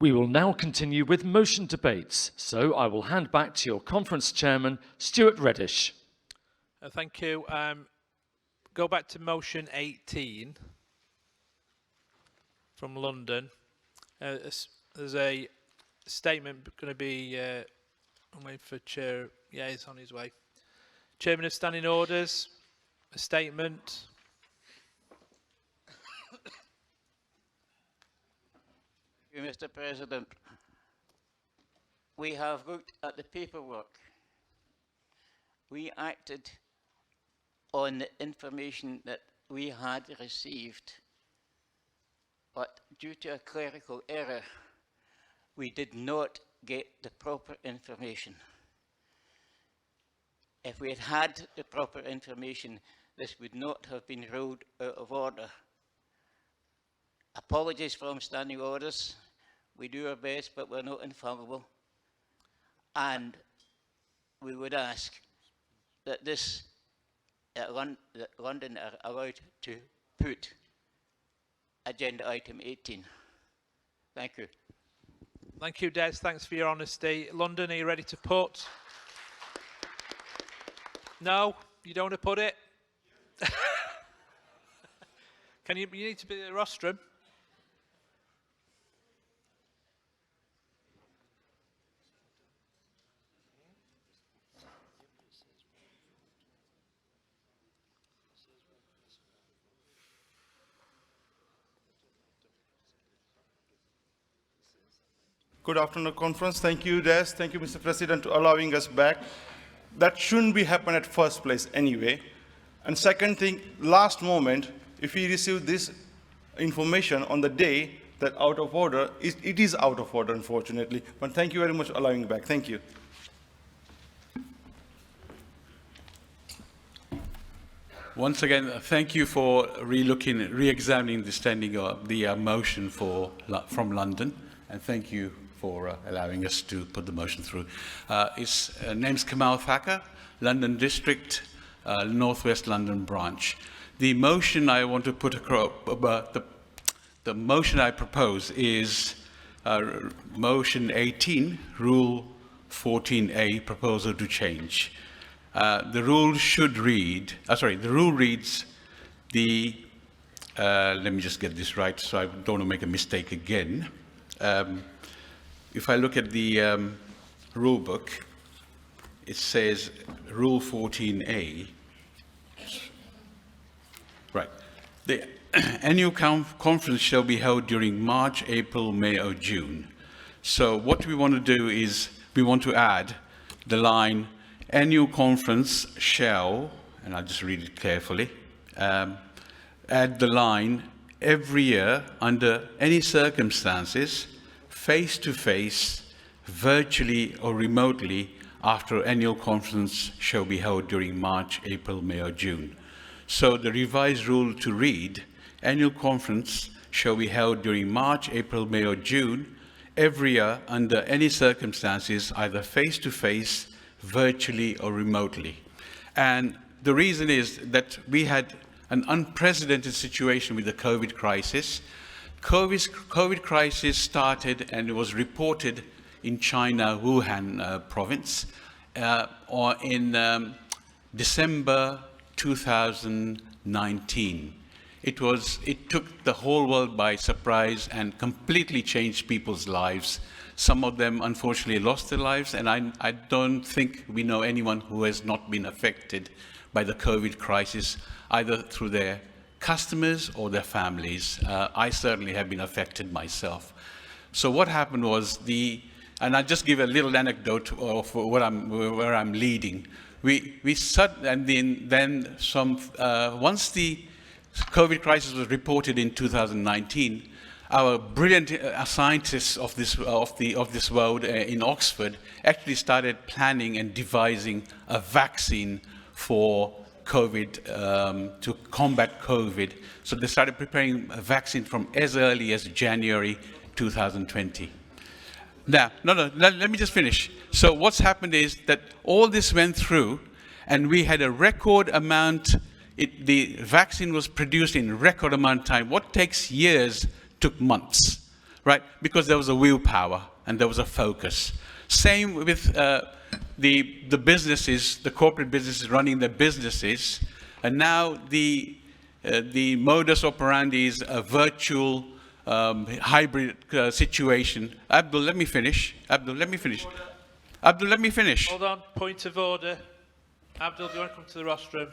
We will now continue with motion debates, so I will hand back to your conference chairman, Stuart Reddish. Thank you. Go back to motion 18 from London. There's a statement going to be, I'm waiting for Chair, yeah, he's on his way. Chairman of Standing Orders, a statement. Thank you, Mr. President. We have looked at the paperwork. We acted on the information that we had received, but due to a clerical error, we did not get the proper information. If we had had the proper information, this would not have been ruled out of order. Apologies from Standing Orders. We do our best, but we're not infallible. And we would ask that that London are allowed to put agenda item 18. Thank you. Thank you, Des. Thanks for your honesty. London, are you ready to put? No, you don't want to put it? You need to be at the rostrum. Good afternoon, conference. Thank you, Des. Thank you, Mr. President, for allowing us back. That shouldn't be happen at first place anyway. And second thing, last moment, if we receive this information on the day that out of order, it is out of order, unfortunately. But thank you very much for allowing me back. Thank you. Once again, thank you for re-examining the motion from London, and thank you for allowing us to put the motion through. His name's Kamal Thacker, London District, Northwest London Branch. The motion I want to put across, the motion I propose is motion 18, Rule 14A, proposal to change. The rule should read, the rule reads let me just get this right so I don't want to make a mistake again. If I look at the rule book, it says Rule 14A. Right. The annual conference shall be held during March, April, May, or June. So what we want to do is we want to add the line annual conference shall, and I'll just read it carefully, add the line every year under any circumstances, face-to-face, virtually or remotely, after annual conference shall be held during March, April, May, or June. So the revised rule to read, annual conference shall be held during March, April, May, or June, every year under any circumstances, either face-to-face, virtually, or remotely. And the reason is that we had an unprecedented situation with the COVID crisis. COVID crisis started and it was reported in China, Wuhan province, or in December 2019. It took the whole world by surprise and completely changed people's lives. Some of them unfortunately lost their lives, and I don't think we know anyone who has not been affected by the COVID crisis, either through their customers or their families. I certainly have been affected myself. So what happened was and I'll just give a little anecdote of where I'm leading. Once the COVID crisis was reported in 2019, our brilliant scientists of this world in Oxford actually started planning and devising a vaccine for COVID, to combat COVID. So they started preparing a vaccine from as early as January 2020. Now, let me just finish. So what's happened is that all this went through and we had a record amount, the vaccine was produced in record amount of time. What takes years took months. right? Because there was a willpower and there was a focus. Same with the businesses, the corporate businesses running their businesses, and now the modus operandi is a virtual hybrid situation. Abdul, let me finish. Abdul, let me finish. Abdul, let me finish. Hold on, point of order. Abdul, do you want to come to the rostrum?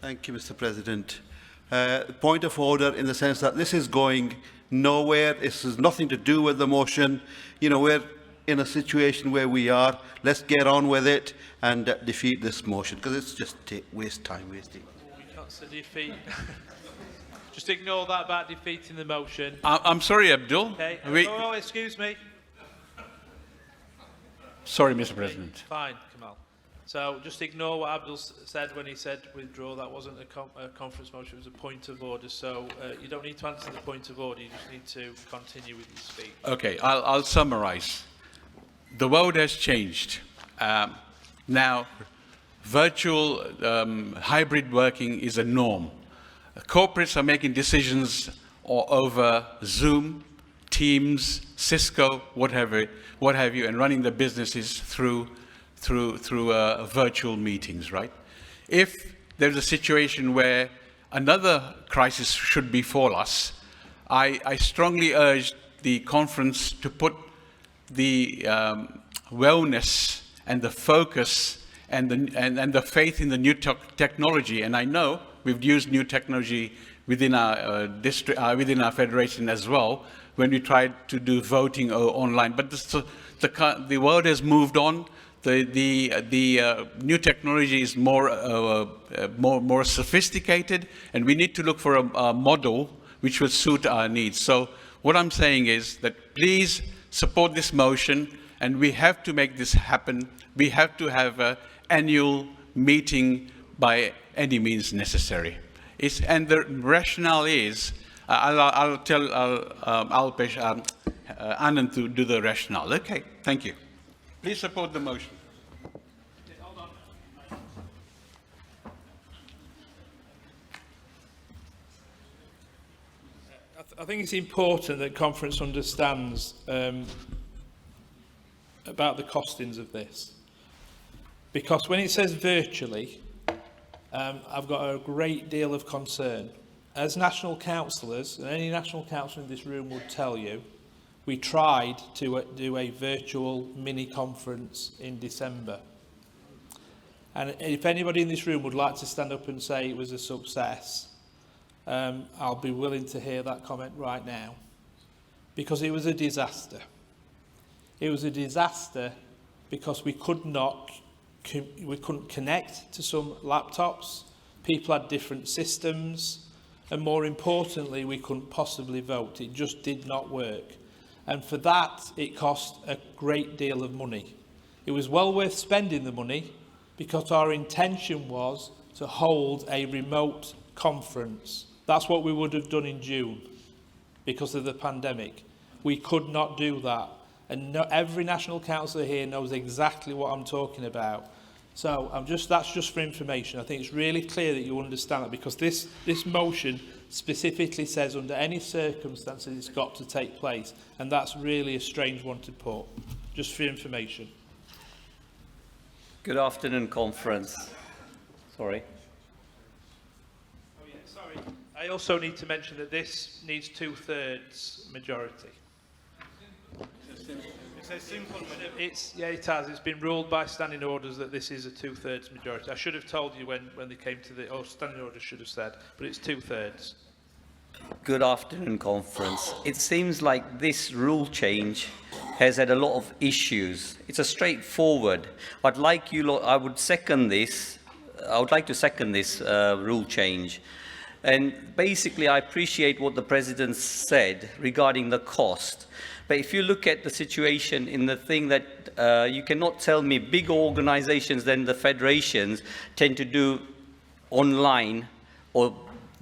Thank you, Mr. President. Point of order in the sense that this is going nowhere. This has nothing to do with the motion. You know, we're in a situation where we are. Let's get on with it and defeat this motion, because it's just wasting. We can't say defeat. Just ignore that about defeating the motion. I'm sorry, Abdul. Okay. Oh, excuse me. Sorry, Mr. President. Fine, Kamal. So just ignore what Abdul said when he said withdraw. That wasn't a conference motion, it was a point of order. So you don't need to answer the point of order, you just need to continue with your speech. Okay, I'll summarize. The world has changed. Now, virtual hybrid working is a norm. Corporates are making decisions over Zoom, Teams, Cisco, what have you, and running their businesses through virtual meetings, right? If there's a situation where another crisis should befall us, I strongly urge the conference to put the wellness and the focus and the faith in the new technology. And I know we've used new technology within our within our federation as well when we tried to do voting online. But the world has moved on. The new technology is more sophisticated, and we need to look for a model which will suit our needs. So what I'm saying is that please support this motion, and we have to make this happen. We have to have an annual meeting by any means necessary. And the rationale is, I'll tell Alpesh, Anand to do the rationale. Okay, thank you. Please support the motion. I think it's important that conference understands about the costings of this. Because when it says virtually, I've got a great deal of concern. As national councillors, and any national councillor in this room would tell you, we tried to do a virtual mini-conference in December. And if anybody in this room would like to stand up and say it was a success, I'll be willing to hear that comment right now. Because it was a disaster. It was a disaster because we couldn't connect to some laptops. People had different systems. And more importantly, we couldn't possibly vote. It just did not work. And for that, it cost a great deal of money. It was well worth spending the money because our intention was to hold a remote conference. That's what we would have done in June because of the pandemic. We could not do that. And every national councillor here knows exactly what I'm talking about. So that's just for information. I think it's really clear that you understand that because this motion specifically says under any circumstances it's got to take place. And that's really a strange one to put, just for information. Good afternoon, conference. Sorry. Oh, yeah, sorry. I also need to mention that this needs 2/3 majority. It's a simple. It has. It's been ruled by standing orders that this is a 2/3 majority. I should have told you when they came to the. Standing orders should have said, but it's 2/3. Good afternoon, conference. It seems like this rule change has had a lot of issues. It's a straightforward. I would like to second this rule change. And basically, I appreciate what the President said regarding the cost. But if you look at the situation in the thing that you cannot tell me big organizations than the federations tend to do online or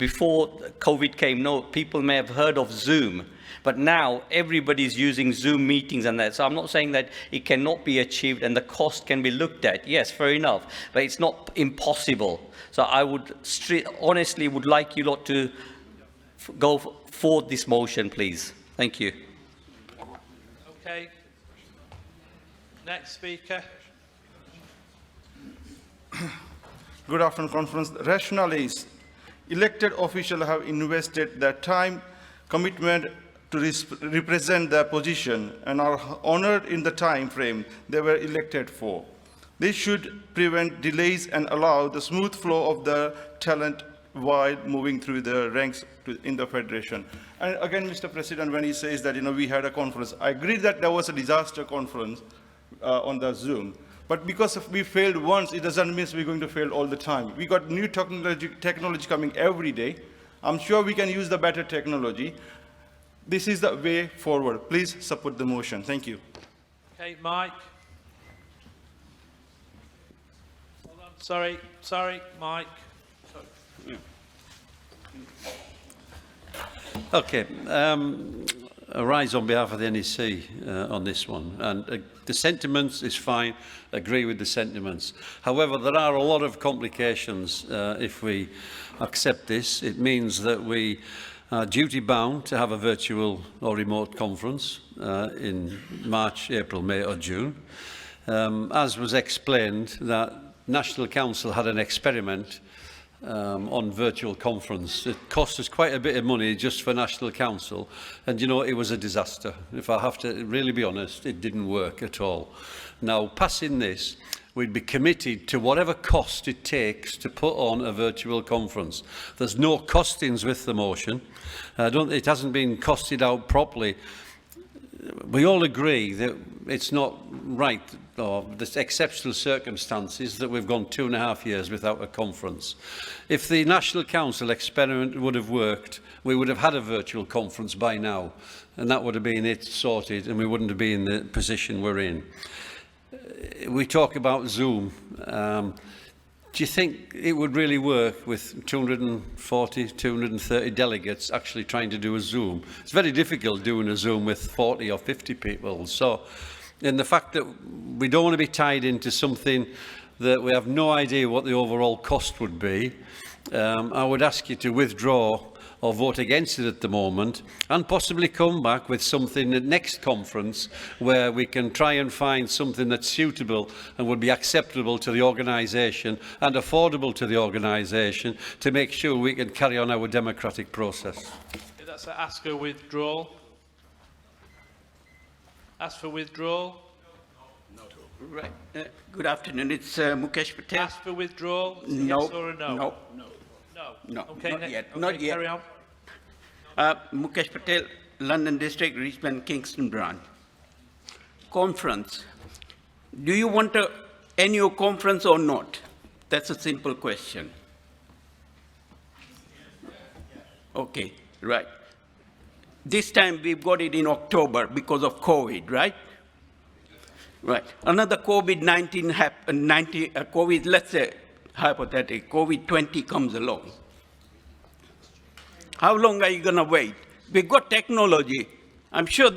before COVID came, no, people may have heard of Zoom, but now everybody's using Zoom meetings and that. So I'm not saying that it cannot be achieved and the cost can be looked at. Yes, fair enough, but it's not impossible. So I would honestly would like you lot to go for this motion, please. Thank you. Okay. Next speaker. Good afternoon, conference. The rationale is elected officials have invested their time, commitment to represent their position and are honored in the time frame they were elected for. This should prevent delays and allow the smooth flow of the talent while moving through the ranks in the federation. And again, Mr. President, when he says that, we had a conference, I agree that there was a disaster conference on the Zoom. But because if we failed once, it doesn't mean we're going to fail all the time. We got new technology coming every day. I'm sure we can use the better technology. This is the way forward. Please support the motion. Thank you. Okay, Mike. Hold on. Sorry, Mike. Okay. I rise on behalf of the NEC on this one. And the sentiments is fine. Agree with the sentiments. However, there are a lot of complications if we accept this. It means that we are duty-bound to have a virtual or remote conference in March, April, May or June. As was explained, that National Council had an experiment on virtual conference. It cost us quite a bit of money just for National Council, and it was a disaster. If I have to really be honest, it didn't work at all. Now, passing this, we'd be committed to whatever cost it takes to put on a virtual conference. There's no costings with the motion. It hasn't been costed out properly. We all agree that it's not right, or there's exceptional circumstances that we've gone 2.5 years without a conference. If the National Council experiment would have worked, we would have had a virtual conference by now, and that would have been it sorted, and we wouldn't have been in the position we're in. We talk about Zoom. Do you think it would really work with 240, 230 delegates actually trying to do a Zoom? It's very difficult doing a Zoom with 40 or 50 people. So, and the fact that we don't want to be tied into something that we have no idea what the overall cost would be, I would ask you to withdraw or vote against it at the moment, and possibly come back with something at next conference where we can try and find something that's suitable and would be acceptable to the organisation and affordable to the organisation to make sure we can carry on our democratic process. Okay, that's an ask for withdrawal. Ask for withdrawal. Right. Good afternoon. It's Mukesh Patel. Ask for withdrawal. No. Yes or a no? No. No. No. Okay, Not yet. Okay, Not yet. Carry on. Mukesh Patel, London District, Richmond, Kingston branch. Conference. Do you want an annual conference or not? That's a simple question. Okay, right. This time we've got it in October because of COVID, right? Right. Another COVID-19 COVID, let's say, hypothetical, COVID-20 comes along. How long are you going to wait? We've got technology. I'm sure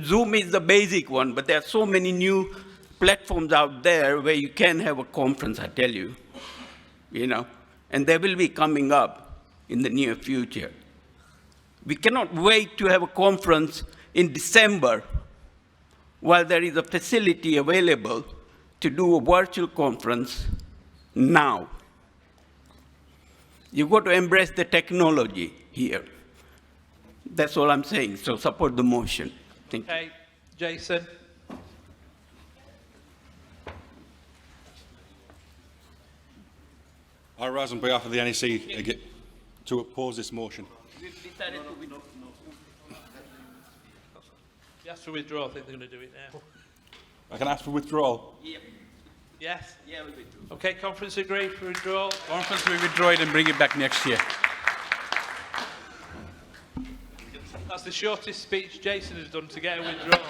Zoom is the basic one, but there are so many new platforms out there where you can have a conference, I tell you. And they will be coming up in the near future. We cannot wait to have a conference in December while there is a facility available to do a virtual conference now. You've got to embrace the technology here. That's all I'm saying. So support the motion. Thank you. Okay, Jason. I rise on behalf of the NEC to oppose this motion. You asked for withdrawal. I think they're going to do it now. I can ask for withdrawal. Yes? Yeah, we withdraw. Okay, conference agreed for withdrawal. Conference, we withdraw it and bring it back next year. That's the shortest speech Jason has done to get a withdrawal.